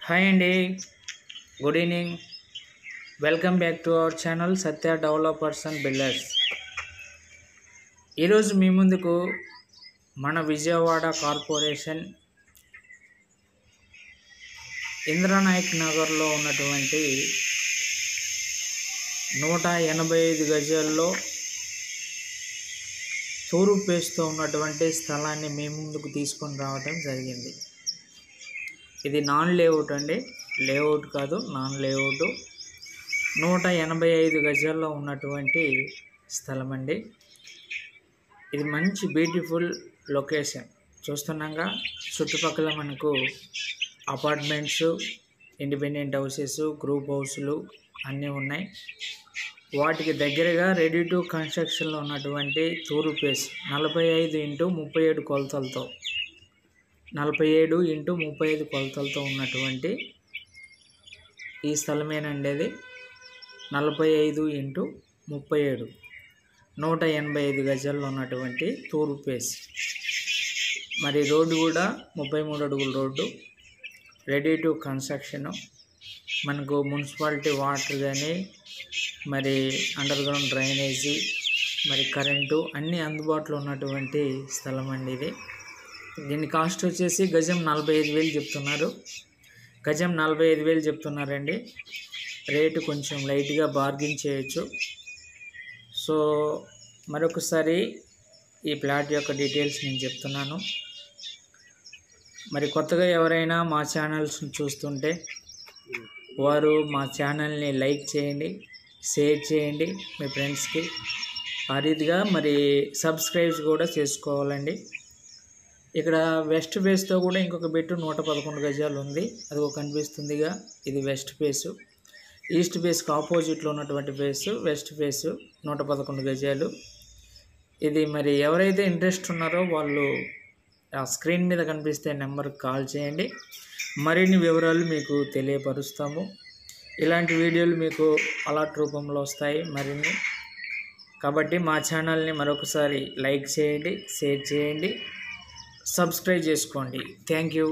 Hi అండి, good evening. Welcome back to our channel Satya developers and builders. ఈరోజు మీ ముందుకు మన విజయవాడ కార్పొరేషన్ ఇంద్రనాయక్ నగర్లో ఉన్నటువంటి 185 గజాల్లో తూర్పు ఫేస్తో ఉన్నటువంటి స్థలాన్ని మీ ముందుకు తీసుకొని రావడం జరిగింది. ఇది నాన్ లేఅవుట్ అండి, లేఅవుట్ కాదు, నాన్ లేఅవుట్. 185 గజాల్లో ఉన్నటువంటి స్థలం అండి. ఇది మంచి బ్యూటిఫుల్ లొకేషన్. చూస్తున్నాగా చుట్టుపక్కల మనకు అపార్ట్మెంట్స్, ఇండిపెండెంట్ హౌసెస్, గ్రూప్ హౌస్లు అన్నీ ఉన్నాయి. వాటికి దగ్గరగా రెడీ టు కన్స్ట్రక్షన్లో ఉన్నటువంటి తూర్పు ఫేస్ 45x37 కొలతలతో 47x35 కొలతలతో ఉన్నటువంటి ఈ స్థలమేనండి. అది 45x37 185 గజాల్లో ఉన్నటువంటి తూర్పు ఫేస్. మరి రోడ్డు కూడా 33 అడుగుల రోడ్డు, రెడీ టు కన్స్ట్రక్షన్. మనకు మున్సిపాలిటీ వాటర్ కానీ, మరి అండర్ గ్రౌండ్ డ్రైనేజీ, మరి కరెంటు అన్నీ అందుబాటులో ఉన్నటువంటి స్థలం అండి ఇది. దీని కాస్ట్ వచ్చేసి గజం 45,000 చెప్తున్నారు. గజం 45,000 చెప్తున్నారండి. రేటు కొంచెం లైట్గా బార్గెన్ చేయొచ్చు. సో మరొకసారి ఈ ప్లాట్ యొక్క డీటెయిల్స్ నేను చెప్తున్నాను. మరి కొత్తగా ఎవరైనా మా ఛానల్స్ని చూస్తుంటే వారు మా ఛానల్ని లైక్ చేయండి, షేర్ చేయండి మీ ఫ్రెండ్స్కి. ఆ రీతిగా మరి సబ్స్క్రైబ్ కూడా చేసుకోవాలండి. ఇక్కడ వెస్ట్ ఫేస్తో కూడా ఇంకొక బెట్టు 111 గజాలు ఉంది. అది ఒక కనిపిస్తుందిగా, ఇది వెస్ట్ ఫేసు. ఈస్ట్ ఫేస్కి ఆపోజిట్లో ఉన్నటువంటి ఫేసు వెస్ట్ ఫేసు, 111 గజాలు. ఇది మరి ఎవరైతే ఇంట్రెస్ట్ ఉన్నారో వాళ్ళు ఆ స్క్రీన్ మీద కనిపిస్తే నెంబర్కి కాల్ చేయండి. మరిన్ని వివరాలు మీకు తెలియపరుస్తాము. ఇలాంటి వీడియోలు మీకు అలాట్ రూపంలో వస్తాయి మరిన్ని. కాబట్టి మా ఛానల్ని మరొకసారి లైక్ చేయండి, షేర్ చేయండి, సబ్స్క్రైబ్ చేసుకోండి. Thank you.